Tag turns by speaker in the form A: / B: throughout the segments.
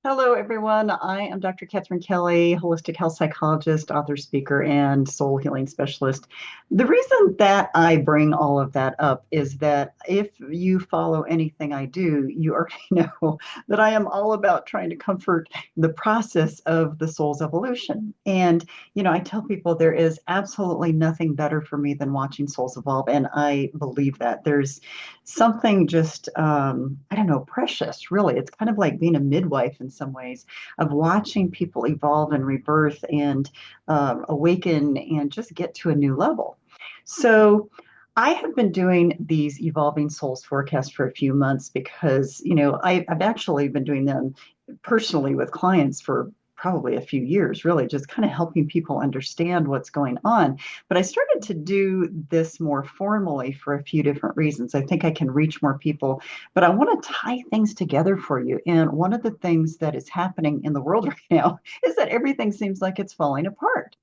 A: Hello, everyone. I am Dr. Catherine Kelly, holistic health psychologist, author, speaker, and soul healing specialist. The reason that I bring all of that up is that if you follow anything I do, you already know that I am all about trying to comfort the process of the soul's evolution. And, I tell people there is absolutely nothing better for me than watching souls evolve. And I believe that there's something just, I don't know, precious, really. It's kind of like being a midwife in some ways of watching people evolve and rebirth and awaken and just get to a new level. So, I have been doing these evolving souls forecasts for a few months because, I've actually been doing them personally with clients for probably a few years, really, just kind of helping people understand what's going on. But I started to do this more formally for a few different reasons. I think I can reach more people, but I want to tie things together for you. And one of the things that is happening in the world right now is that everything seems like it's falling apart.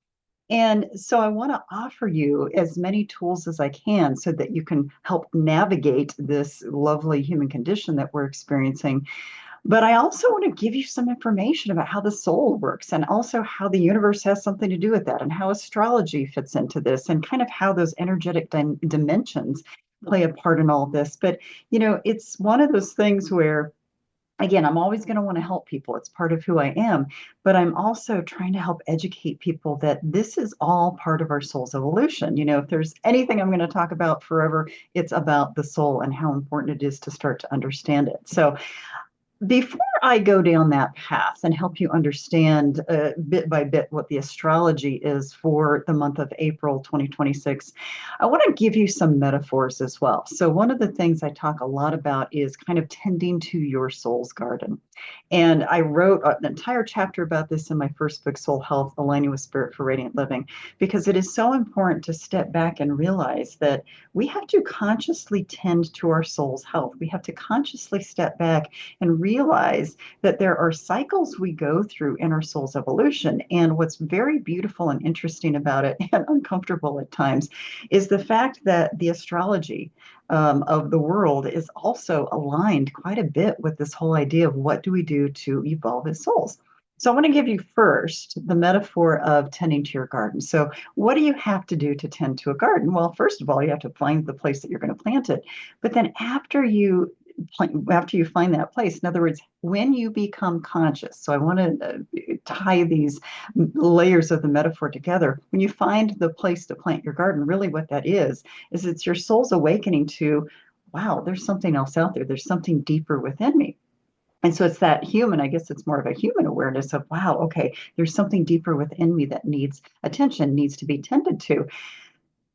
A: And so I want to offer you as many tools as I can so that you can help navigate this lovely human condition that we're experiencing. But I also want to give you some information about how the soul works and also how the universe has something to do with that and how astrology fits into this and kind of how those energetic dimensions play a part in all of this. But, it's one of those things where, again, I'm always going to want to help people. It's part of who I am. But I'm also trying to help educate people that this is all part of our soul's evolution. If there's anything I'm going to talk about forever, it's about the soul and how important it is to start to understand it. So, before I go down that path and help you understand bit by bit what the astrology is for the month of April 2026, I want to give you some metaphors as well. So, one of the things I talk a lot about is kind of tending to your soul's garden. And I wrote an entire chapter about this in my first book, Soul Health Aligning with Spirit for Radiant Living, because it is so important to step back and realize that we have to consciously tend to our soul's health. We have to consciously step back and realize that there are cycles we go through in our soul's evolution. And what's very beautiful and interesting about it, and uncomfortable at times, is the fact that the astrology of the world is also aligned quite a bit with this whole idea of what do we do to evolve as souls. So I want to give you first the metaphor of tending to your garden. So what do you have to do to tend to a garden? Well, first of all, you have to find the place that you're going to plant it. But then after you find that place, in other words, when you become conscious, so I want to tie these layers of the metaphor together. When you find the place to plant your garden, really what that is it's your soul's awakening to, wow, there's something else out there. There's something deeper within me. And so it's that human, I guess it's more of a human awareness of, wow, okay, there's something deeper within me that needs attention, needs to be tended to.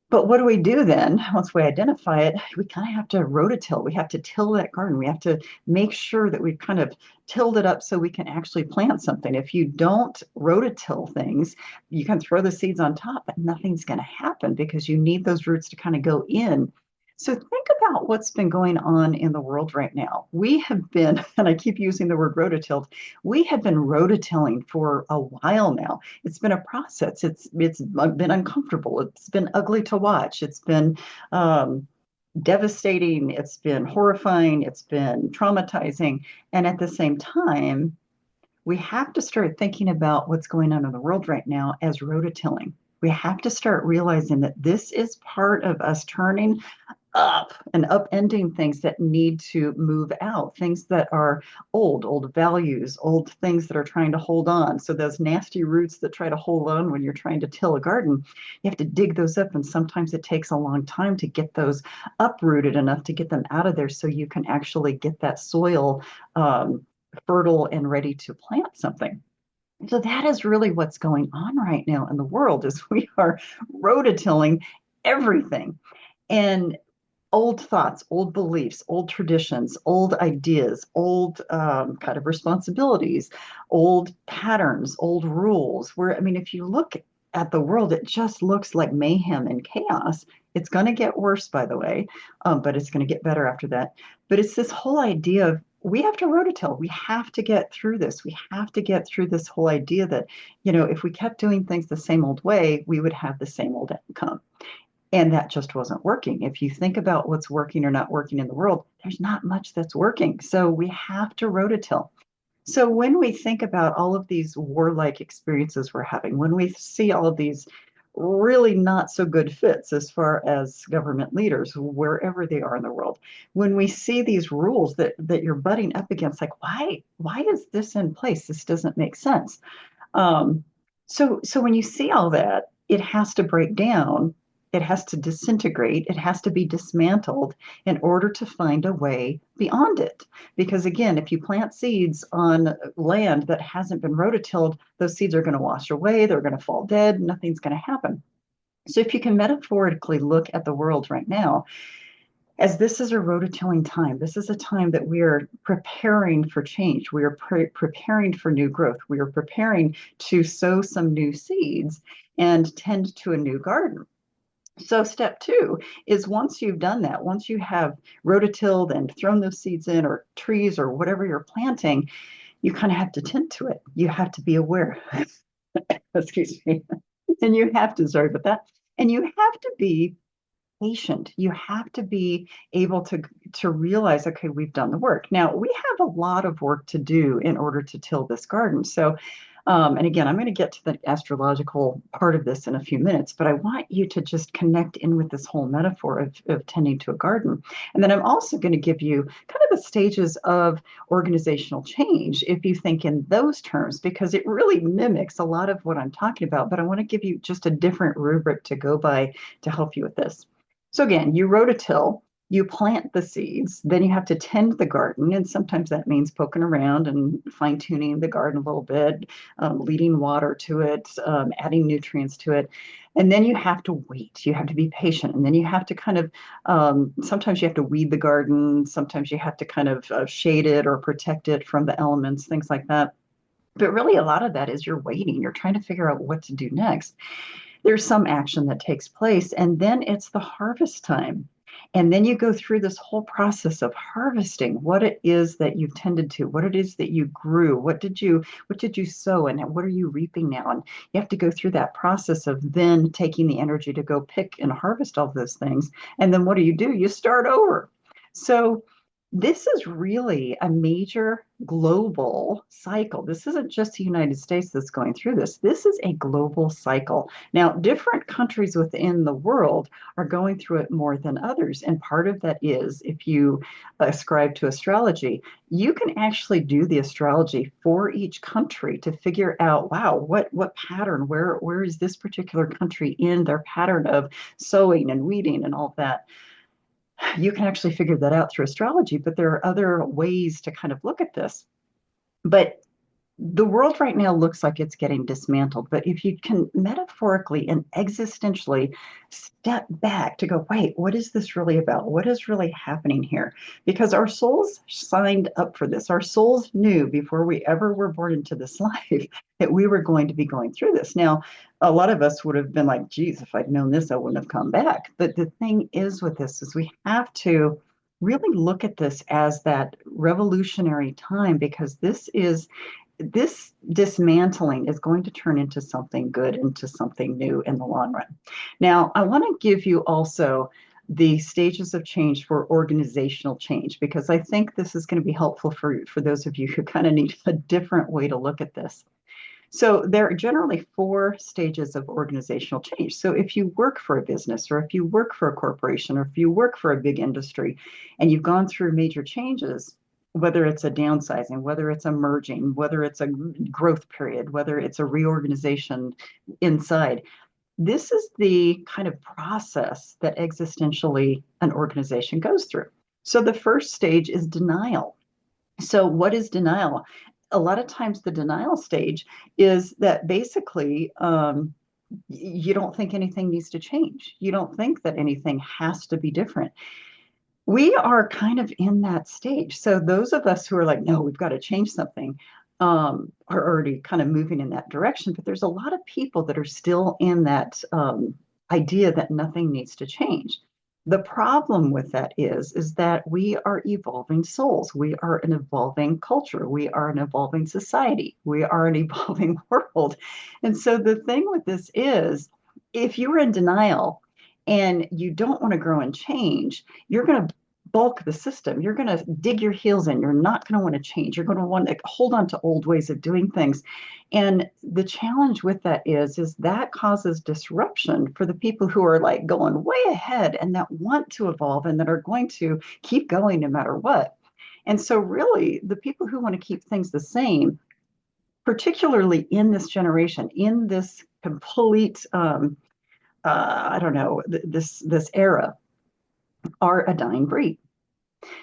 A: But what do we do then? Once we identify it, we kind of have to rototill. We have to till that garden. We have to make sure that we've kind of tilled it up so we can actually plant something. If you don't rototill things, you can throw the seeds on top, but nothing's going to happen because you need those roots to kind of go in. So think about what's been going on in the world right now. We have been, and I keep using the word rototill, we have been rototilling for a while now. It's been a process. It's been uncomfortable. It's been ugly to watch. It's been devastating. It's been horrifying. It's been traumatizing. And at the same time, we have to start thinking about what's going on in the world right now as rototilling. We have to start realizing that this is part of us turning up and upending things that need to move out, things that are old values, old things that are trying to hold on. So those nasty roots that try to hold on when you're trying to till a garden, you have to dig those up. And sometimes it takes a long time to get those uprooted enough to get them out of there so you can actually get that soil fertile and ready to plant something. So that is really what's going on right now in the world is we are rototilling everything. And old thoughts, old beliefs, old traditions, old ideas, old kind of responsibilities, old patterns, old rules. Where, I mean, if you look at the world, it just looks like mayhem and chaos. It's going to get worse, by the way, but it's going to get better after that. But it's this whole idea of we have to rototill. We have to get through this. We have to get through this whole idea that, if we kept doing things the same old way, we would have the same old outcome. And that just wasn't working. If you think about what's working or not working in the world, there's not much that's working. So we have to rototill. So when we think about all of these warlike experiences we're having, when we see all of these really not so good fits as far as government leaders, wherever they are in the world, when we see these rules that you're butting up against, like why is this in place? This doesn't make sense. Um, so when you see all that, it has to break down, it has to disintegrate, it has to be dismantled in order to find a way beyond it. Because again, if you plant seeds on land that hasn't been rototilled, those seeds are going to wash away, they're going to fall dead, nothing's going to happen. So if you can metaphorically look at the world right now, as this is a rototilling time, this is a time that we are preparing for change. We are preparing for new growth. We are preparing to sow some new seeds and tend to a new garden. So, step two is once you've done that, once you have rototilled and thrown those seeds in, or trees, or whatever you're planting, you kind of have to tend to it. You have to be aware. Excuse me. And you have to, sorry about that. And you have to be patient. You have to be able to realize, okay, we've done the work. Now we have a lot of work to do in order to till this garden. So, and again, I'm going to get to the astrological part of this in a few minutes, but I want you to just connect in with this whole metaphor of tending to a garden. And then I'm also going to give you kind of the stages of organizational change, if you think in those terms, because it really mimics a lot of what I'm talking about. But I want to give you just a different rubric to go by to help you with this. So again, you rototill, you plant the seeds, then you have to tend the garden, and sometimes that means poking around and fine tuning the garden a little bit, leading water to it, adding nutrients to it. And then you have to wait. You have to be patient. And then you have to kind of, sometimes you have to weed the garden. Sometimes you have to kind of shade it or protect it from the elements, things like that. But really, a lot of that is you're waiting. You're trying to figure out what to do next. There's some action that takes place, and then it's the harvest time. And then you go through this whole process of harvesting what it is that you've tended to, what it is that you grew, what did you sow, and what are you reaping now? And you have to go through that process of then taking the energy to go pick and harvest all those things. And then what do? You start over. So this is really a major global cycle. This isn't just the United States that's going through this. This is a global cycle. Now, different countries within the world are going through it more than others. And part of that is if you ascribe to astrology, you can actually do the astrology for each country to figure out, wow, what pattern, where is this particular country in their pattern of sowing and weeding and all that. You can actually figure that out through astrology, but there are other ways to kind of look at this. But the world right now looks like it's getting dismantled. But if you can metaphorically and existentially step back to go, wait, what is this really about? What is really happening here? Because our souls signed up for this. Our souls knew before we ever were born into this life that we were going to be going through this. Now, a lot of us would have been like, geez, if I'd known this, I wouldn't have come back. But the thing is with this is we have to really look at this as that revolutionary time, because this dismantling is going to turn into something good, into something new in the long run. Now, I want to give you also the stages of change for organizational change, because I think this is going to be helpful for those of you who kind of need a different way to look at this. So there are generally four stages of organizational change. So if you work for a business, or if you work for a corporation, or if you work for a big industry, and you've gone through major changes, whether it's a downsizing, whether it's a merging, whether it's a growth period, whether it's a reorganization inside, this is the kind of process that existentially an organization goes through. So the first stage is denial. So, what is denial? A lot of times, the denial stage is that basically you don't think anything needs to change. You don't think that anything has to be different. We are kind of in that stage. So, those of us who are like, no, we've got to change something, are already kind of moving in that direction. But there's a lot of people that are still in that idea that nothing needs to change. The problem with that is that we are evolving souls. We are an evolving culture. We are an evolving society. We are an evolving world. And so the thing with this is, if you're in denial and you don't want to grow and change, you're going to bulk the system. You're going to dig your heels in. You're not going to want to change. You're going to want to hold on to old ways of doing things. And the challenge with that is that causes disruption for the people who are like going way ahead and that want to evolve and that are going to keep going no matter what. And so really the people who want to keep things the same, particularly in this generation, in this complete, I don't know, this era, are a dying breed.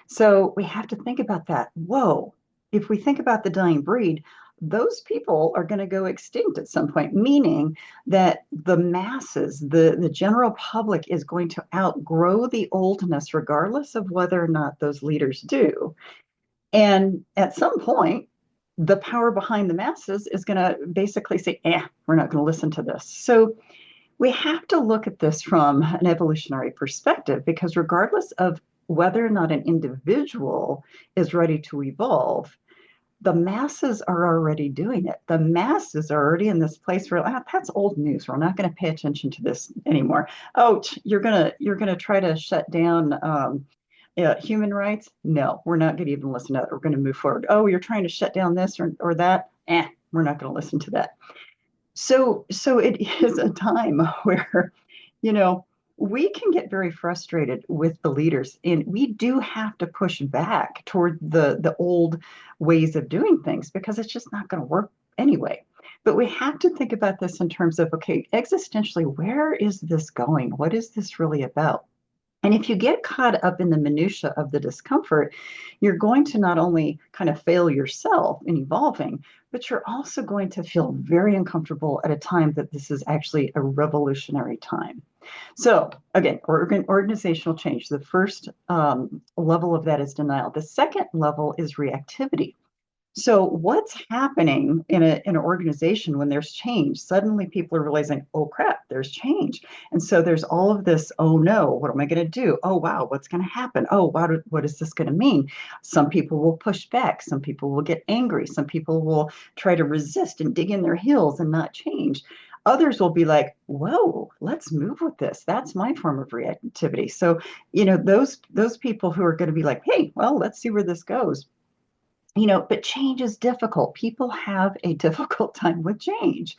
A: So we have to think about that. Whoa, if we think about the dying breed, those people are going to go extinct at some point, meaning that the masses, the general public is going to outgrow the oldness, regardless of whether or not those leaders do. And at some point, the power behind the masses is going to basically say, we're not going to listen to this. So we have to look at this from an evolutionary perspective because regardless of whether or not an individual is ready to evolve, the masses are already doing it. The masses are already in this place where that's old news. We're not going to pay attention to this anymore. Oh, you're gonna try to shut down human rights? No, we're not going to even listen to that. We're going to move forward. Oh, you're trying to shut down this or that? We're not going to listen to that. So it is a time where, you know, we can get very frustrated with the leaders, and we do have to push back toward the old ways of doing things because it's just not going to work anyway. But we have to think about this in terms of, okay, existentially, where is this going? What is this really about? And if you get caught up in the minutia of the discomfort, you're going to not only kind of fail yourself in evolving, but you're also going to feel very uncomfortable at a time that this is actually a revolutionary time. So again, organizational change. The first level of that is denial. The second level is reactivity. So what's happening in an organization when there's change? Suddenly people are realizing, oh crap, there's change. And so there's all of this, oh no, what am I going to do? Oh wow, what's going to happen? Oh, what is this going to mean? Some people will push back. Some people will get angry. Some people will try to resist and dig in their heels and not change. Others will be like, whoa, let's move with this. That's my form of reactivity. So, those people who are going to be like, hey, well, let's see where this goes. But change is difficult. People have a difficult time with change,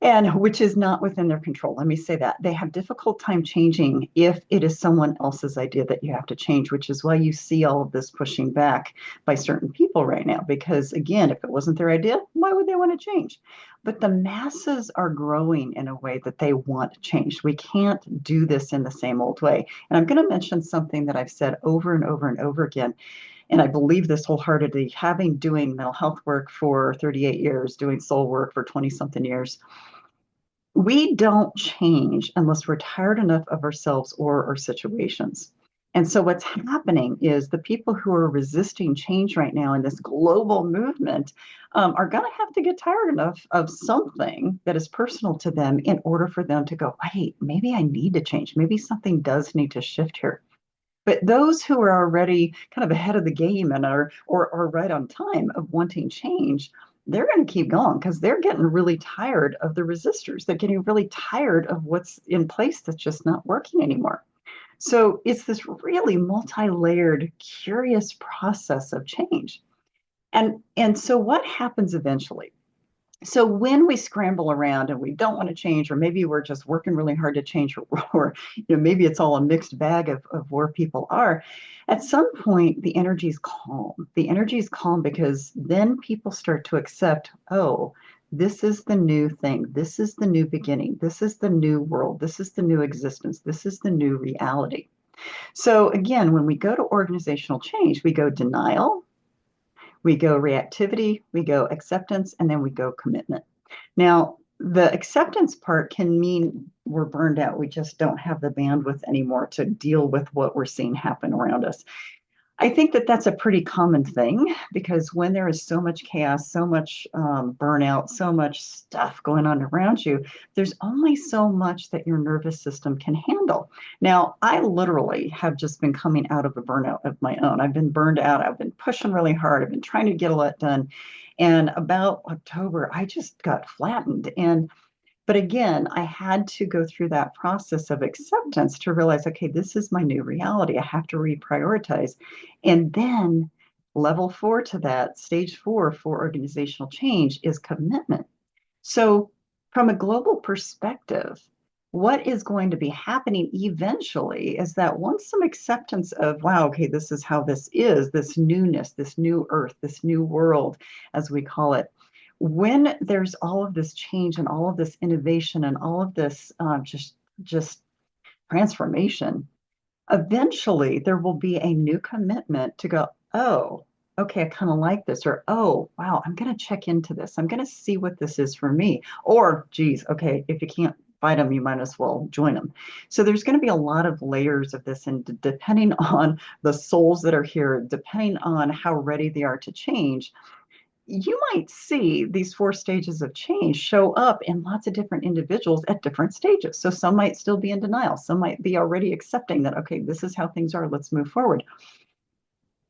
A: and which is not within their control. Let me say that. They have difficult time changing if it is someone else's idea that you have to change, which is why you see all of this pushing back by certain people right now. Because again, if it wasn't their idea, why would they want to change? But the masses are growing in a way that they want change. We can't do this in the same old way. And I'm going to mention something that I've said over and over and over again. And I believe this wholeheartedly, doing mental health work for 38 years, doing soul work for 20 something years. We don't change unless we're tired enough of ourselves or our situations. And so what's happening is the people who are resisting change right now in this global movement are going to have to get tired enough of something that is personal to them in order for them to go, wait, maybe I need to change. Maybe something does need to shift here. But those who are already kind of ahead of the game and are right on time of wanting change, they're going to keep going because they're getting really tired of the resistors. They're getting really tired of what's in place that's just not working anymore. So it's this really multi-layered, curious process of change. And so what happens eventually? So when we scramble around and we don't want to change, or maybe we're just working really hard to change, or maybe it's all a mixed bag of where people are, at some point the energy is calm. The energy is calm because then people start to accept, oh, this is the new thing. This is the new beginning. This is the new world. This is the new existence. This is the new reality. So again, when we go to organizational change, we go denial, we go reactivity, we go acceptance, and then we go commitment. Now, the acceptance part can mean we're burned out. We just don't have the bandwidth anymore to deal with what we're seeing happen around us. I think that that's a pretty common thing because when there is so much chaos, so much burnout, so much stuff going on around you, there's only so much that your nervous system can handle. Now, I literally have just been coming out of a burnout of my own. I've been burned out. I've been pushing really hard. I've been trying to get a lot done. And about October, I just got flattened. But again, I had to go through that process of acceptance to realize, okay, this is my new reality. I have to reprioritize. And then level four to that, stage four for organizational change is commitment. So, from a global perspective, what is going to be happening eventually is that once some acceptance of, wow, okay, this is how this is, this newness, this new earth, this new world, as we call it, when there's all of this change and all of this innovation and all of this just transformation, eventually there will be a new commitment to go, oh, okay, I kind of like this, or oh, wow, I'm going to check into this. I'm going to see what this is for me. Or, geez, okay, if you can't fight them, you might as well join them. So there's going to be a lot of layers of this, and depending on the souls that are here, depending on how ready they are to change, you might see these four stages of change show up in lots of different individuals at different stages. So some might still be in denial. Some might be already accepting that, okay, this is how things are. Let's move forward.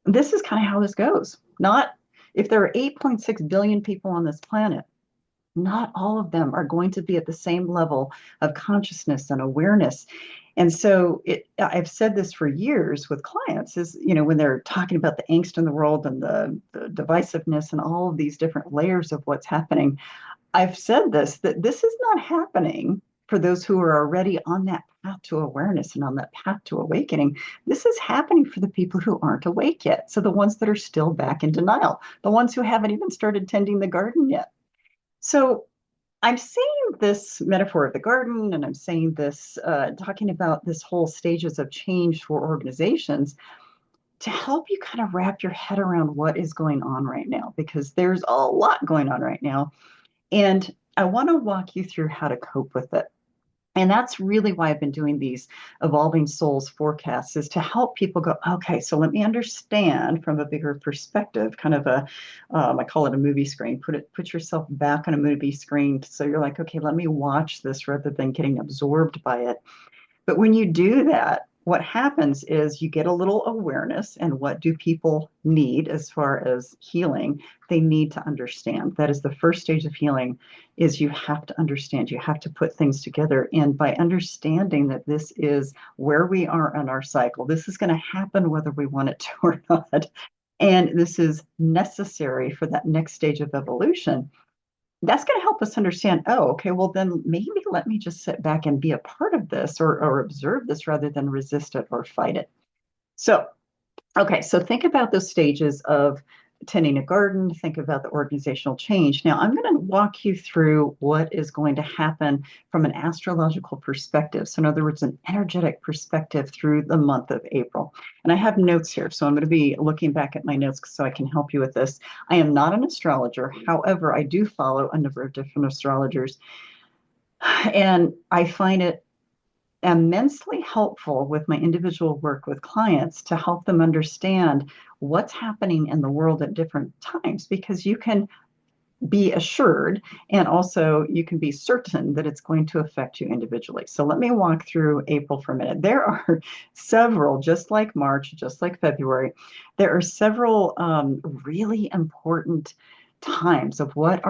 A: This is kind of how this goes. Not if there are 8.6 billion people on this planet, not all of them are going to be at the same level of consciousness and awareness. And so I've said this for years with clients is, when they're talking about the angst in the world and the divisiveness and all of these different layers of what's happening, I've said this, that this is not happening for those who are already on that path to awareness and on that path to awakening. This is happening for the people who aren't awake yet. So the ones that are still back in denial, the ones who haven't even started tending the garden yet. So I'm saying this metaphor of the garden, and I'm saying this, talking about this whole stages of change for organizations to help you kind of wrap your head around what is going on right now, because there's a lot going on right now. And I want to walk you through how to cope with it. And that's really why I've been doing these evolving souls forecasts, is to help people go, okay, so let me understand from a bigger perspective, kind of I call it a movie screen. Put yourself back on a movie screen. So you're like, okay, let me watch this rather than getting absorbed by it. But when you do that, what happens is you get a little awareness, and what do people need as far as healing? They need to understand. That is the first stage of healing, is you have to understand. You have to put things together. And by understanding that this is where we are on our cycle, this is going to happen whether we want it to or not. And this is necessary for that next stage of evolution. That's going to help us understand, oh, okay, well, then maybe let me just sit back and be a part of this, or observe this rather than resist it or fight it. So, okay, so think about those stages of tending a garden, think about the organizational change. Now, I'm going to walk you through what is going to happen from an astrological perspective. So, in other words, an energetic perspective through the month of April. And I have notes here, so I'm going to be looking back at my notes so I can help you with this. I am not an astrologer. However, I do follow a number of different astrologers, and I find it immensely helpful with my individual work with clients to help them understand what's happening in the world at different times, because you can be assured and also you can be certain that it's going to affect you individually. So let me walk through April for a minute. There are several, just like March, just like February, there are several really important times of what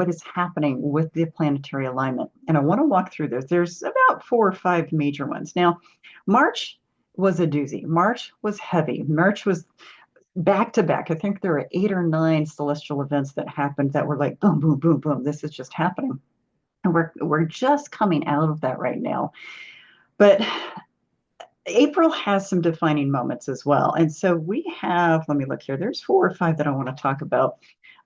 A: is happening with the planetary alignment. And I want to walk through this. There's about 4 or 5 major ones. Now, March was a doozy. March was heavy. March was back to back. I think there are 8 or 9 celestial events that happened that were like boom, boom, boom, boom. This is just happening. And we're just coming out of that right now. But April has some defining moments as well. And so we have, let me look here, there's 4 or 5 that I want to talk about.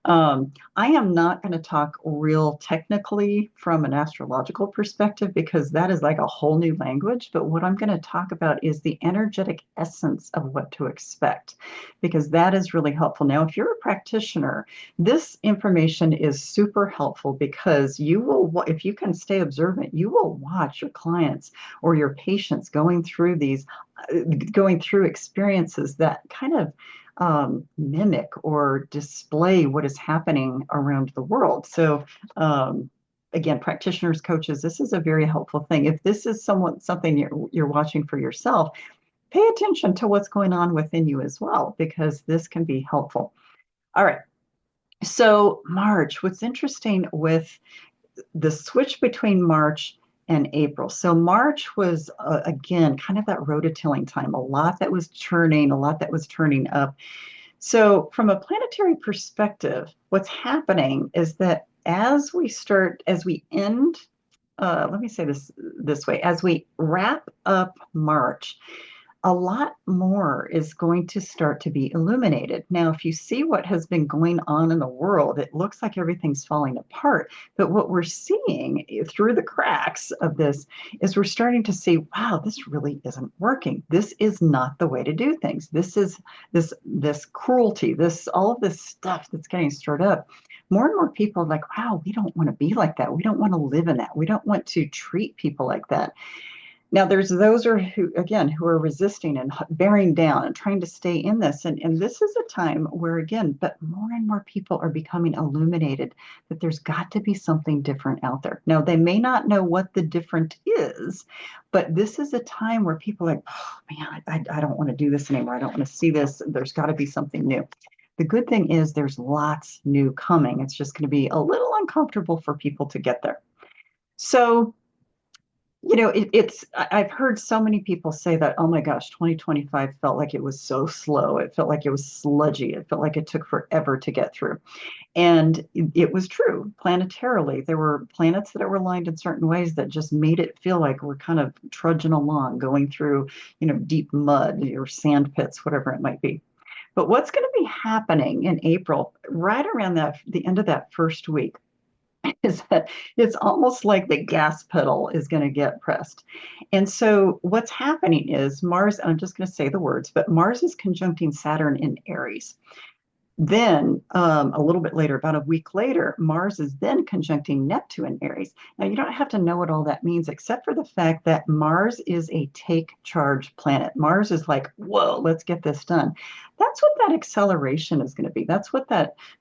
A: I am not going to talk real technically from an astrological perspective, because that is like a whole new language. But what I'm going to talk about is the energetic essence of what to expect, because that is really helpful. Now, if you're a practitioner, this information is super helpful, because you will, if you can stay observant, you will watch your clients or your patients going through experiences that kind of mimic or display what is happening around the world. So, again, practitioners, coaches, this is a very helpful thing. If this is something you're watching for yourself, pay attention to what's going on within you as well, because this can be helpful. All right. So March, what's interesting with the switch between March and April. So March was again kind of that rototilling time, a lot that was churning, a lot that was turning up. So from a planetary perspective, what's happening is that as we end, let me say this way, as we wrap up March, a lot more is going to start to be illuminated. Now, if you see what has been going on in the world, it looks like everything's falling apart. But what we're seeing through the cracks of this is we're starting to see, wow, this really isn't working. This is not the way to do things. This is this cruelty, this all of this stuff that's getting stirred up. More and more people are like, wow, we don't want to be like that. We don't want to live in that. We don't want to treat people like that. Now, there's those who are resisting and bearing down and trying to stay in this. And this is a time where, again, but more and more people are becoming illuminated that there's got to be something different out there. Now, they may not know what the different is, but this is a time where people are like, oh, man, I don't want to do this anymore. I don't want to see this. There's got to be something new. The good thing is there's lots new coming. It's just going to be a little uncomfortable for people to get there. So, I've heard so many people say that, oh my gosh, 2025 felt like it was so slow. It felt like it was sludgy. It felt like it took forever to get through. And it was true. Planetarily, there were planets that were aligned in certain ways that just made it feel like we're kind of trudging along, going through, deep mud or sand pits, whatever it might be. But what's going to be happening in April, right around the end of that first week, is that it's almost like the gas pedal is going to get pressed. And so what's happening is Mars, and I'm just going to say the words, but Mars is conjuncting Saturn in Aries. Then a little bit later, about a week later, Mars is then conjuncting Neptune in Aries. Now, you don't have to know what all that means, except for the fact that Mars is a take charge planet. Mars is like, whoa, let's get this done. That's what that acceleration is going to be. That's what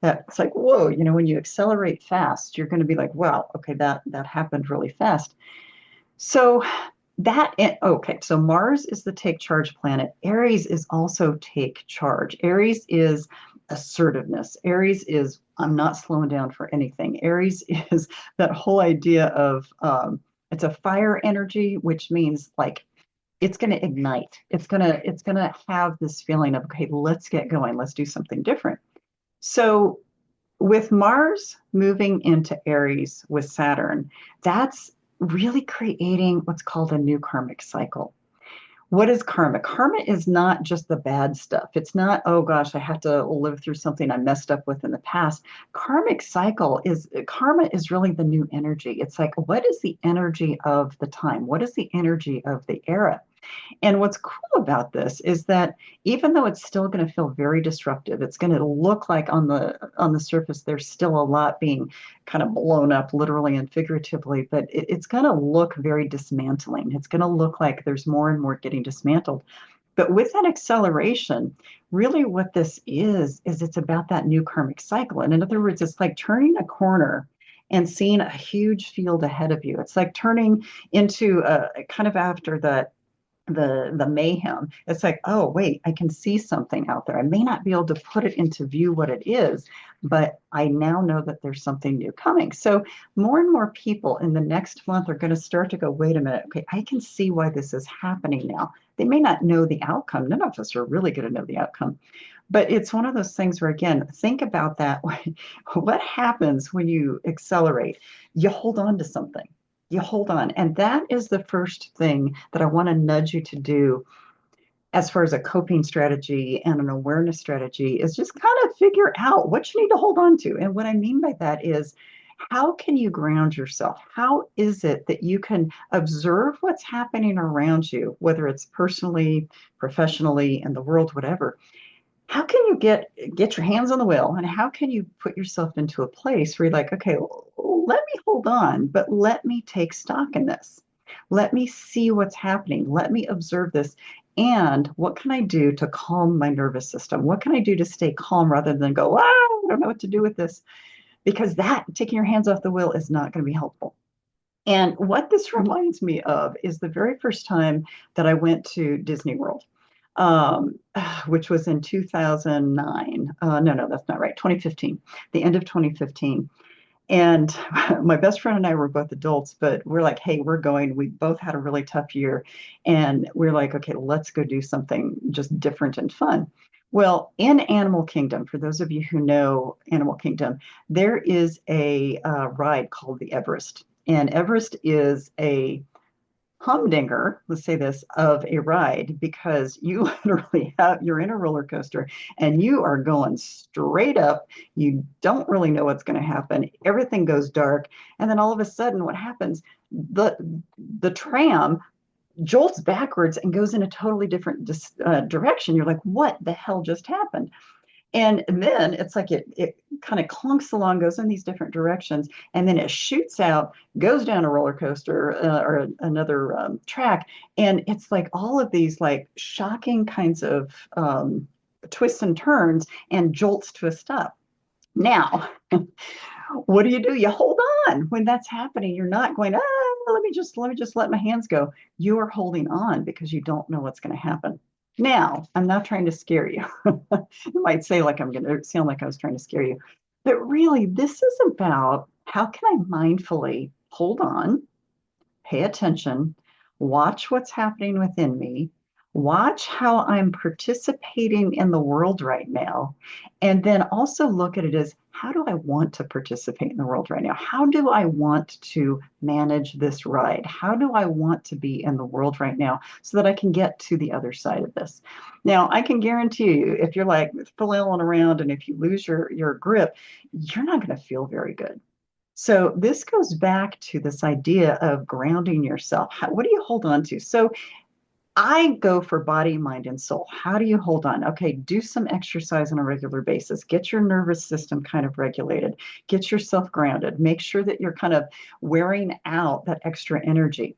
A: it's like, whoa, when you accelerate fast, you're going to be like, wow, okay, that happened really fast. So so Mars is the take charge planet. Aries is also take charge. Aries is assertiveness. Aries is, I'm not slowing down for anything. Aries is that whole idea of it's a fire energy, which means like it's going to ignite. It's going to have this feeling of, okay, let's get going. Let's do something different. So with Mars moving into Aries with Saturn, that's really creating what's called a new karmic cycle. What is karma? Karma is not just the bad stuff. It's not, oh gosh, I have to live through something I messed up with in the past. Karma is really the new energy. It's like, what is the energy of the time? What is the energy of the era? And what's cool about this is that even though it's still going to feel very disruptive, it's going to look like on the surface there's still a lot being kind of blown up literally and figuratively, but it's going to look very dismantling. It's going to look like there's more and more getting dismantled. But with that acceleration, really what this is it's about that new karmic cycle. And in other words, it's like turning a corner and seeing a huge field ahead of you. It's like turning into a kind of after the mayhem. It's like, oh wait, I can see something out there. I may not be able to put it into view what it is, but I now know that there's something new coming. So more and more people in the next month are going to start to go, wait a minute, okay, I can see why this is happening now. They may not know the outcome. None of us are really going to know the outcome. But it's one of those things where, again, think about that. What happens when you accelerate? You hold on to something. You hold on. And that is the first thing that I want to nudge you to do as far as a coping strategy and an awareness strategy is just kind of figure out what you need to hold on to. And what I mean by that is, how can you ground yourself? How is it that you can observe what's happening around you, whether it's personally, professionally, in the world, whatever? How can you get your hands on the wheel, and how can you put yourself into a place where you're like, okay, let me hold on, but let me take stock in this. Let me see what's happening. Let me observe this. And what can I do to calm my nervous system? What can I do to stay calm rather than go, I don't know what to do with this? Because that taking your hands off the wheel is not going to be helpful. And what this reminds me of is the very first time that I went to Disney World, um, which was in 2009. No, that's not right. 2015, the end of 2015. And my best friend and I were both adults, but we're like, hey, we're going. We both had a really tough year. And we're like, okay, let's go do something just different and fun. Well, in Animal Kingdom, for those of you who know Animal Kingdom, there is a ride called the Everest. And Everest is a humdinger, let's say this, of a ride because you literally you're in a roller coaster and you are going straight up. You don't really know what's going to happen. Everything goes dark. And then all of a sudden, what happens? The the tram jolts backwards and goes in a totally different direction. You're like, what the hell just happened? And then it's like it kind of clunks along, goes in these different directions, and then it shoots out, goes down a roller coaster or another track, and it's like all of these like shocking kinds of twists and turns and jolts to a stop. Now, what do? You hold on when that's happening. You're not going, let me just let my hands go. You are holding on because you don't know what's going to happen. Now, I'm not trying to scare you. You might say like I'm going to sound like I was trying to scare you, but really, this is about how can I mindfully hold on, pay attention, watch what's happening within me, watch how I'm participating in the world right now, and then also look at it as how do I want to participate in the world right now? How do I want to manage this ride? How do I want to be in the world right now so that I can get to the other side of this? Now, I can guarantee you, if you're like flailing around and if you lose your grip, you're not going to feel very good. So this goes back to this idea of grounding yourself. What do you hold on to? So I go for body, mind, and soul. How do you hold on? Okay, do some exercise on a regular basis. Get your nervous system kind of regulated. Get yourself grounded. Make sure that you're kind of wearing out that extra energy.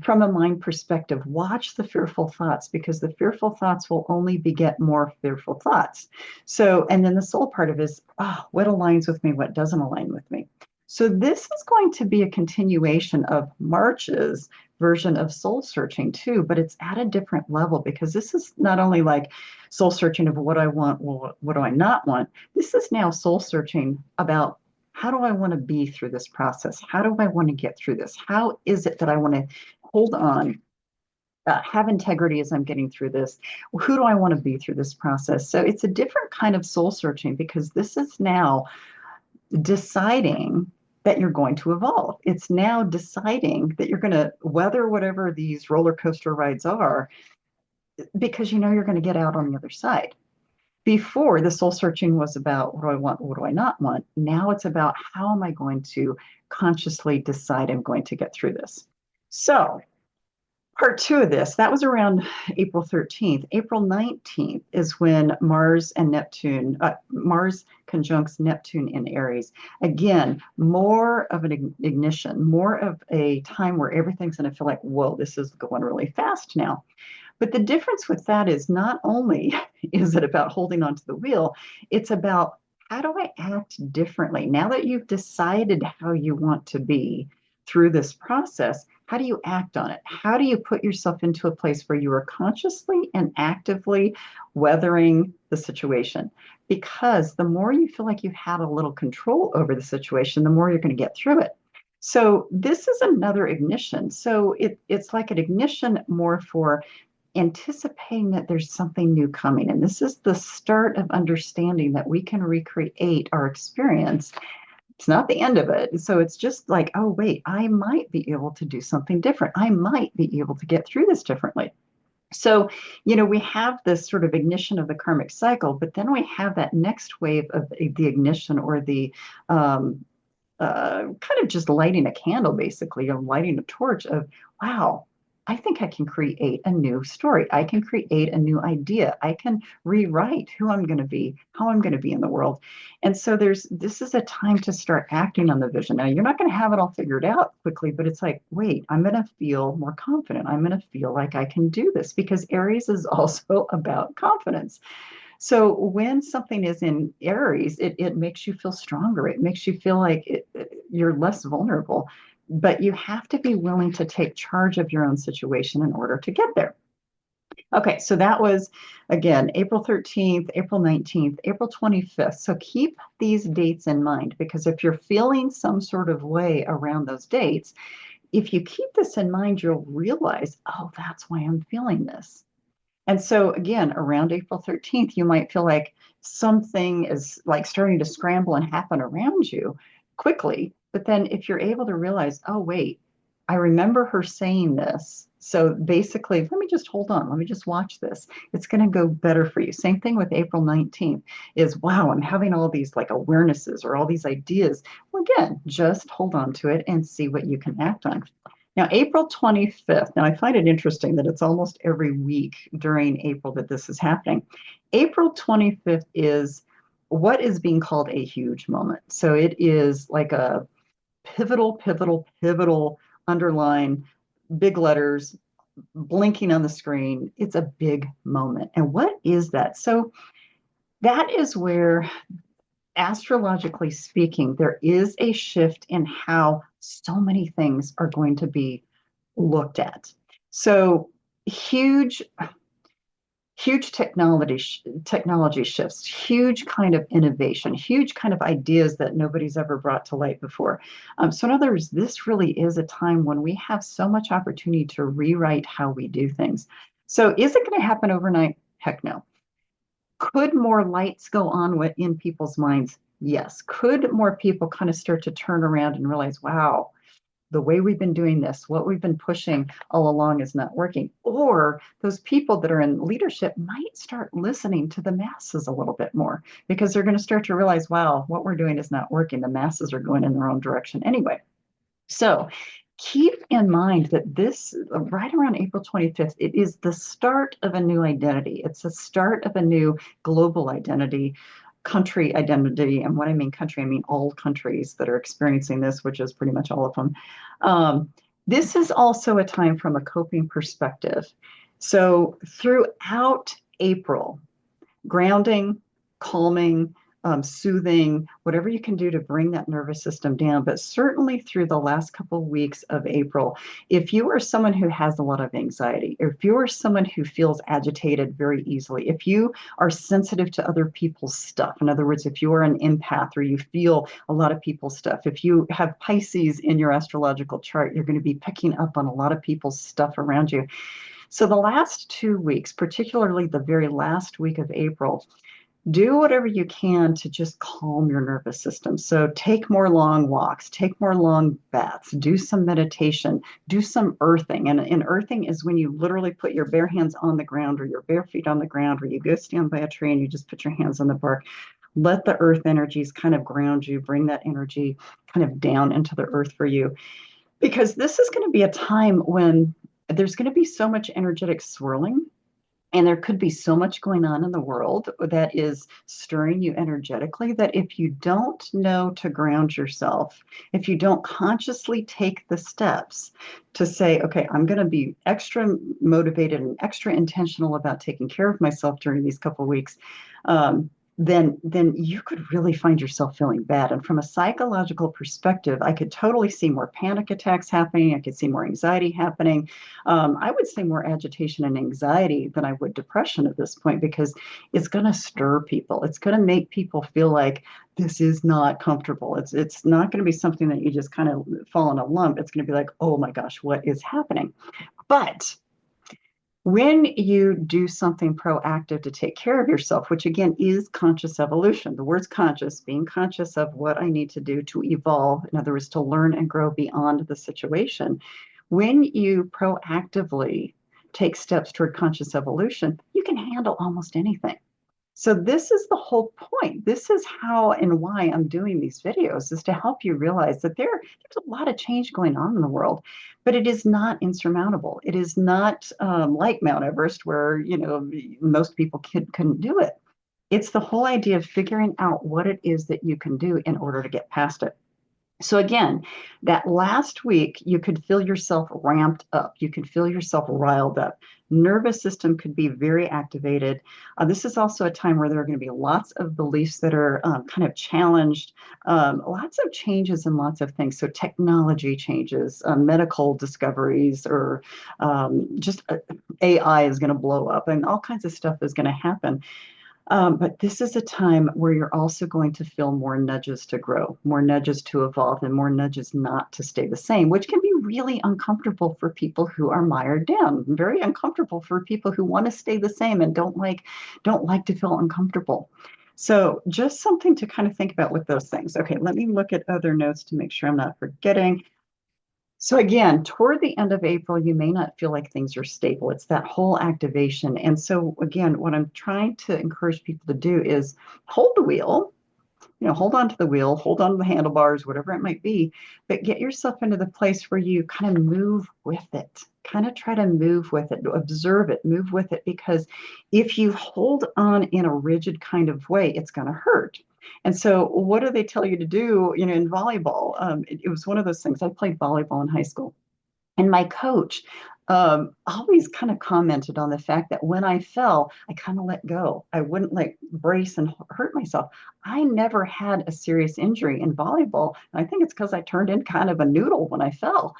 A: From a mind perspective, watch the fearful thoughts because the fearful thoughts will only beget more fearful thoughts. So, and then the soul part of it is, oh, what aligns with me, what doesn't align with me. So, this is going to be a continuation of March's version of soul searching too, but it's at a different level because this is not only like soul searching of what I want, well, what do I not want? This is now soul searching about how do I want to be through this process? How do I want to get through this? How is it that I want to hold on, have integrity as I'm getting through this? Who do I want to be through this process? So it's a different kind of soul searching because this is now deciding that you're going to evolve. It's now deciding that you're going to weather whatever these roller coaster rides are because you know you're going to get out on the other side. Before, the soul searching was about what do I want, what do I not want? Now it's about how am I going to consciously decide I'm going to get through this. So part two of this, that was around April 13th. April 19th is when Mars and Neptune, Mars conjuncts Neptune in Aries. Again, more of an ignition, more of a time where everything's going to feel like, whoa, this is going really fast now. But the difference with that is not only is it about holding onto the wheel, it's about how do I act differently? Now that you've decided how you want to be through this process, how do you act on it? How do you put yourself into a place where you are consciously and actively weathering the situation? Because the more you feel like you have a little control over the situation, the more you're going to get through it. So this is another ignition. So it's like an ignition more for anticipating that there's something new coming. And this is the start of understanding that we can recreate our experience. It's not the end of it. So it's just like, oh, wait, I might be able to do something different. I might be able to get through this differently. So, we have this sort of ignition of the karmic cycle, but then we have that next wave of the ignition or the kind of just lighting a candle, basically, lighting a torch of, wow, I think I can create a new story. I can create a new idea. I can rewrite who I'm going to be, how I'm going to be in the world. And so this is a time to start acting on the vision. Now, you're not going to have it all figured out quickly, but it's like, wait, I'm going to feel more confident. I'm going to feel like I can do this because Aries is also about confidence. So when something is in Aries, it makes you feel stronger. It makes you feel like you're less vulnerable. But you have to be willing to take charge of your own situation in order to get there. Okay, so that was again April 13th, April 19th, April 25th. So keep these dates in mind because if you're feeling some sort of way around those dates, if you keep this in mind, you'll realize, oh, that's why I'm feeling this. And so, again, around April 13th, you might feel like something is like starting to scramble and happen around you quickly. But then, if you're able to realize, oh, wait, I remember her saying this. So basically, let me just hold on. Let me just watch this. It's going to go better for you. Same thing with April 19th is, wow, I'm having all these like awarenesses or all these ideas. Well, again, just hold on to it and see what you can act on. Now, April 25th. Now, I find it interesting that it's almost every week during April that this is happening. April 25th is what is being called a huge moment. So it is like a pivotal underline, big letters, blinking on the screen. It's a big moment. And what is that? So that is where astrologically speaking, there is a shift in how so many things are going to be looked at. So huge, huge technology shifts, huge kind of innovation, huge kind of ideas that nobody's ever brought to light before. So in other words, this really is a time when we have so much opportunity to rewrite how we do things. So is it going to happen overnight? Heck no. Could more lights go on in people's minds? Yes. Could more people kind of start to turn around and realize, wow, the way we've been doing this, what we've been pushing all along is not working? Or those people that are in leadership might start listening to the masses a little bit more because they're going to start to realize, wow, what we're doing is not working. The masses are going in their own direction anyway. So keep in mind that this, right around April 25th, it is the start of a new identity. It's the start of a new global identity, country identity. And when I mean country, I mean all countries that are experiencing this, which is pretty much all of them. This is also a time from a coping perspective. So throughout April, grounding, calming, soothing, whatever you can do to bring that nervous system down. But certainly through the last couple of weeks of April, if you are someone who has a lot of anxiety, if you are someone who feels agitated very easily, if you are sensitive to other people's stuff, in other words, if you are an empath or you feel a lot of people's stuff, if you have Pisces in your astrological chart, you're going to be picking up on a lot of people's stuff around you. So the last 2 weeks, particularly the very last week of April, do whatever you can to just calm your nervous system. So take more long walks, take more long baths, do some meditation, do some earthing. And earthing is when you literally put your bare hands on the ground or your bare feet on the ground, or you go stand by a tree and you just put your hands on the bark. Let the earth energies kind of ground you, bring that energy kind of down into the earth for you. Because this is going to be a time when there's going to be so much energetic swirling and there could be so much going on in the world that is stirring you energetically that if you don't know to ground yourself, if you don't consciously take the steps to say, okay, I'm going to be extra motivated and extra intentional about taking care of myself during these couple of weeks, then you could really find yourself feeling bad. And from a psychological perspective, I could totally see more panic attacks happening. I could see more anxiety happening. I would say more agitation and anxiety than I would depression at this point because it's going to stir people. It's going to make people feel like this is not comfortable. It's not going to be something that you just kind of fall in a lump. It's going to be like, oh my gosh, what is happening? But when you do something proactive to take care of yourself, which again is conscious evolution, the word's conscious, being conscious of what I need to do to evolve, in other words, to learn and grow beyond the situation. When you proactively take steps toward conscious evolution, you can handle almost anything. So this is the whole point. This is how and why I'm doing these videos is to help you realize that there's a lot of change going on in the world, but it is not insurmountable. It is not like Mount Everest where, most people couldn't do it. It's the whole idea of figuring out what it is that you can do in order to get past it. So again, that last week, you could feel yourself ramped up. You could feel yourself riled up. Nervous system could be very activated. This is also a time where there are going to be lots of beliefs that are kind of challenged, lots of changes and lots of things. So technology changes, medical discoveries, or just AI is going to blow up, and all kinds of stuff is going to happen. But this is a time where you're also going to feel more nudges to grow, more nudges to evolve, and more nudges not to stay the same, which can be really uncomfortable for people who are mired down, very uncomfortable for people who want to stay the same and don't like to feel uncomfortable. So just something to kind of think about with those things. Okay, let me look at other notes to make sure I'm not forgetting. So again, toward the end of April, you may not feel like things are stable. It's that whole activation. And so again, what I'm trying to encourage people to do is hold the wheel, hold on to the wheel, hold on to the handlebars, whatever it might be, but get yourself into the place where you kind of move with it. Kind of try to move with it, observe it, move with it, because if you hold on in a rigid kind of way, it's going to hurt. And so, what do they tell you to do? In volleyball, it was one of those things. I played volleyball in high school, and my coach always kind of commented on the fact that when I fell, I kind of let go. I wouldn't like brace and hurt myself. I never had a serious injury in volleyball. And I think it's because I turned in kind of a noodle when I fell.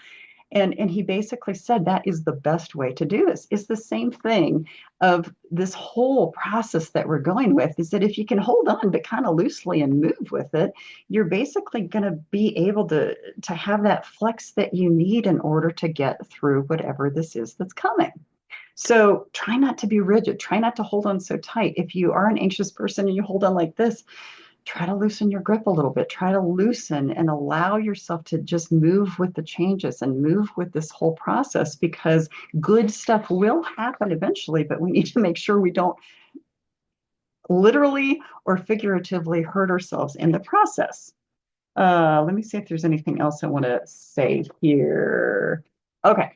A: And he basically said that is the best way to do this. It's the same thing of this whole process that we're going with, is that if you can hold on but kind of loosely and move with it, you're basically going to be able to have that flex that you need in order to get through whatever this is that's coming. So try not to be rigid. Try not to hold on so tight. If you are an anxious person and you hold on like this, try to loosen your grip a little bit. Try to loosen and allow yourself to just move with the changes and move with this whole process, because good stuff will happen eventually, but we need to make sure we don't literally or figuratively hurt ourselves in the process. Let me see if there's anything else I want to say here. Okay.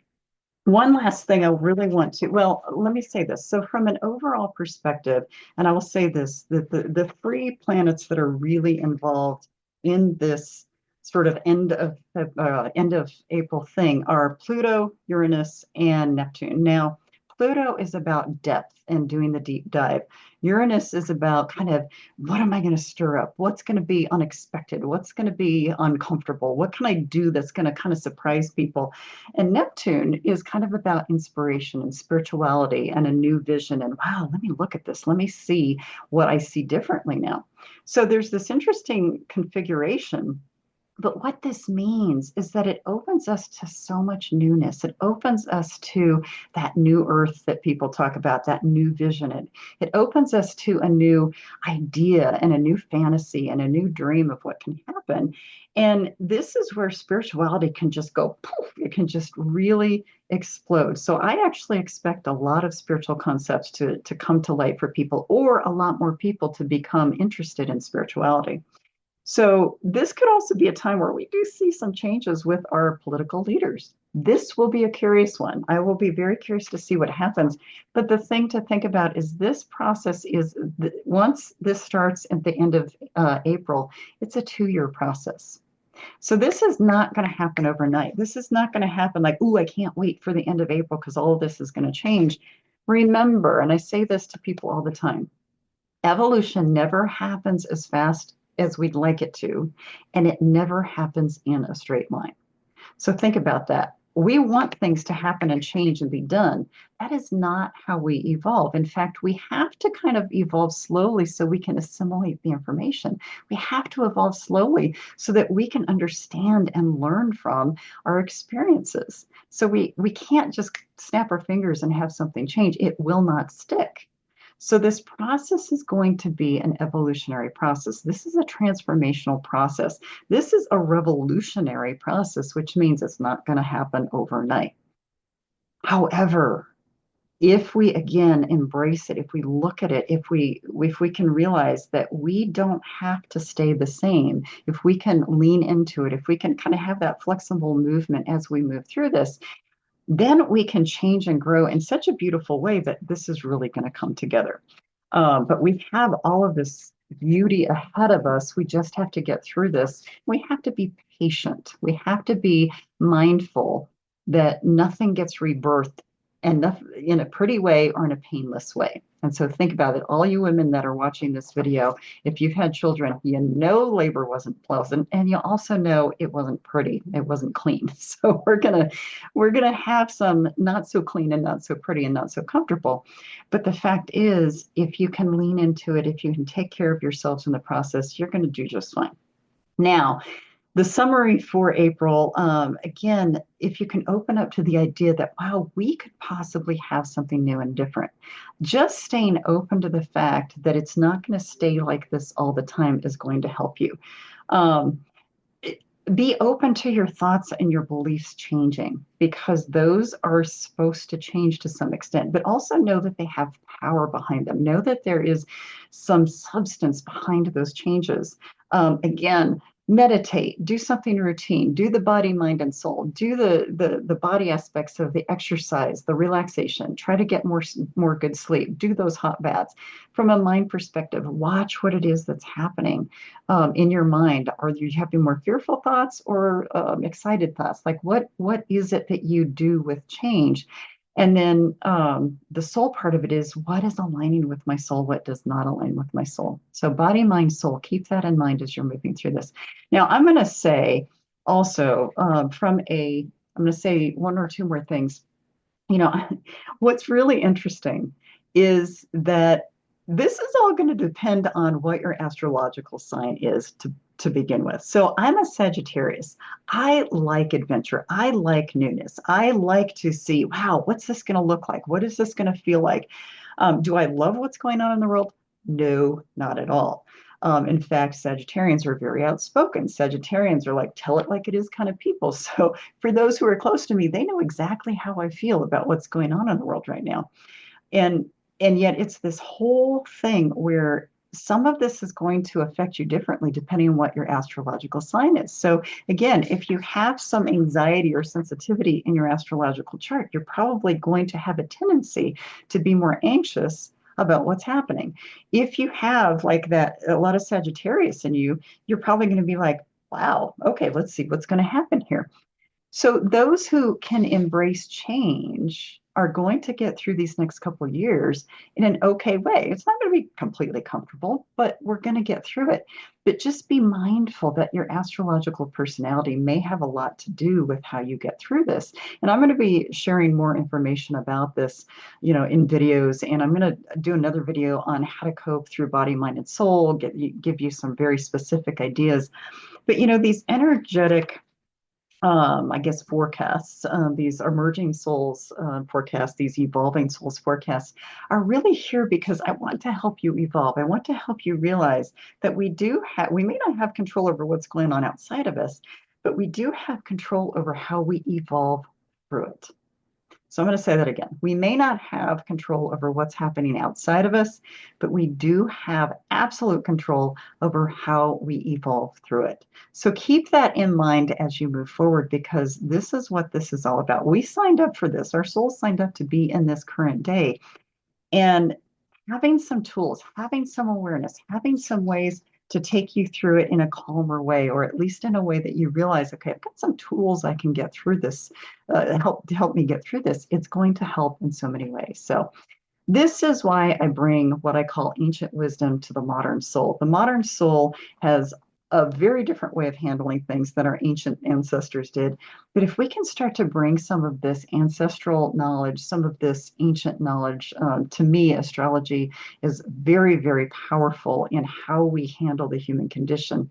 A: One last thing I really want to, well, let me say this. So, from an overall perspective, and I will say this, that the three planets that are really involved in this sort of end of April thing are Pluto, Uranus, and Neptune. Now, Pluto is about depth and doing the deep dive. Uranus is about kind of, what am I going to stir up? What's going to be unexpected? What's going to be uncomfortable? What can I do that's going to kind of surprise people? And Neptune is kind of about inspiration and spirituality and a new vision. And wow, let me look at this. Let me see what I see differently now. So there's this interesting configuration. But what this means is that it opens us to so much newness. It opens us to that new earth that people talk about, that new vision. It opens us to a new idea and a new fantasy and a new dream of what can happen. And this is where spirituality can just go poof, it can just really explode. So I actually expect a lot of spiritual concepts to come to light for people, or a lot more people to become interested in spirituality. So this could also be a time where we do see some changes with our political leaders. This will be a curious one. I will be very curious to see what happens. But the thing to think about is this process is, once this starts at the end of April, it's a 2-year process. So this is not going to happen overnight. This is not going to happen like, ooh, I can't wait for the end of April because all of this is going to change. Remember, and I say this to people all the time, evolution never happens as fast as we'd like it to, and it never happens in a straight line. So think about that. We want things to happen and change and be done. That is not how we evolve. In fact, we have to kind of evolve slowly so we can assimilate the information. We have to evolve slowly so that we can understand and learn from our experiences. So we can't just snap our fingers and have something change. It will not stick. So this process is going to be an evolutionary process. This is a transformational process. This is a revolutionary process, which means it's not going to happen overnight. However, if we again embrace it, if we look at it, if we can realize that we don't have to stay the same, if we can lean into it, if we can kind of have that flexible movement as we move through this, then we can change and grow in such a beautiful way that this is really going to come together. But we have all of this beauty ahead of us. We just have to get through this. We have to be patient. We have to be mindful that nothing gets rebirthed and in a pretty way or in a painless way. And so think about it. All you women that are watching this video, if you've had children, you know labor wasn't pleasant, and you also know it wasn't pretty. It wasn't clean. So we're gonna have some not so clean and not so pretty and not so comfortable. But the fact is, if you can lean into it, if you can take care of yourselves in the process, you're going to do just fine. Now, the summary for April, again, if you can open up to the idea that, wow, we could possibly have something new and different, just staying open to the fact that it's not going to stay like this all the time is going to help you. Um, be open to your thoughts and your beliefs changing because those are supposed to change to some extent, but also know that they have power behind them. Know that there is some substance behind those changes. Again, meditate, do something routine, do the body, mind, and soul, do the body aspects of the exercise, the relaxation, try to get more good sleep, do those hot baths. From a mind perspective, watch what it is that's happening in your mind. Are you having more fearful thoughts or excited thoughts? Like what is it that you do with change? And then the soul part of it is what is aligning with my soul, what does not align with my soul. So body, mind, soul, keep that in mind as you're moving through this. Now, I'm going to say also I'm going to say one or two more things. You know, what's really interesting is that this is all going to depend on what your astrological sign is to begin with. So I'm a Sagittarius. I like adventure. I like newness. I like to see, wow, what's this going to look like? What is this going to feel like? Do I love what's going on in the world? No, not at all. In fact, Sagittarians are very outspoken. Sagittarians are like, tell it like it is kind of people. So for those who are close to me, they know exactly how I feel about what's going on in the world right now. And and yet it's this whole thing where some of this is going to affect you differently depending on what your astrological sign is. So again, if you have some anxiety or sensitivity in your astrological chart, you're probably going to have a tendency to be more anxious about what's happening. If you have like that, a lot of Sagittarius in you, you're probably going to be like, wow, okay, let's see what's going to happen here. So those who can embrace change are going to get through these next couple of years in an okay way. It's not going to be completely comfortable, but we're going to get through it. But just be mindful that your astrological personality may have a lot to do with how you get through this. And I'm going to be sharing more information about this, in videos. And I'm going to do another video on how to cope through body, mind, and soul, give you some very specific ideas. But these energetic I guess, forecasts, these emerging souls forecasts, these evolving souls forecasts are really here because I want to help you evolve. I want to help you realize that we may not have control over what's going on outside of us, but we do have control over how we evolve through it. So I'm going to say that again. We may not have control over what's happening outside of us, but we do have absolute control over how we evolve through it. So keep that in mind as you move forward, because this is what this is all about. We signed up for this. Our souls signed up to be in this current day. And having some tools, having some awareness, having some ways to take you through it in a calmer way, or at least in a way that you realize, okay, I've got some tools I can get through this, help me get through this. It's going to help in so many ways. So this is why I bring what I call ancient wisdom to the modern soul. The modern soul has a very different way of handling things than our ancient ancestors did. But if we can start to bring some of this ancestral knowledge, some of this ancient knowledge, to me, astrology is very, very powerful in how we handle the human condition.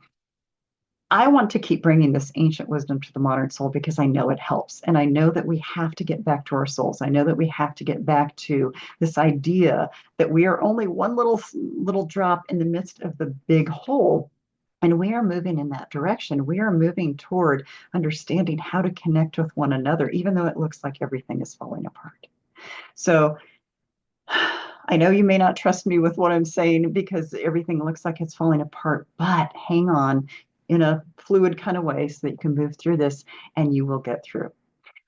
A: I want to keep bringing this ancient wisdom to the modern soul because I know it helps. And I know that we have to get back to our souls. I know that we have to get back to this idea that we are only one little drop in the midst of the big whole. And we are moving in that direction. We are moving toward understanding how to connect with one another, even though it looks like everything is falling apart. So I know you may not trust me with what I'm saying because everything looks like it's falling apart, but hang on in a fluid kind of way so that you can move through this and you will get through.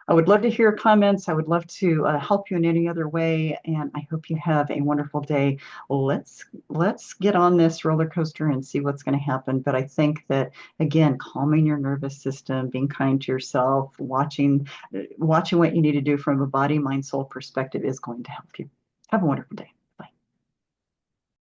A: I would love to hear your comments. I would love to help you in any other way, and I hope you have a wonderful day. Let's get on this roller coaster and see what's going to happen. But I think that again, calming your nervous system, being kind to yourself, watching what you need to do from a body, mind, soul perspective is going to help you. Have a wonderful day.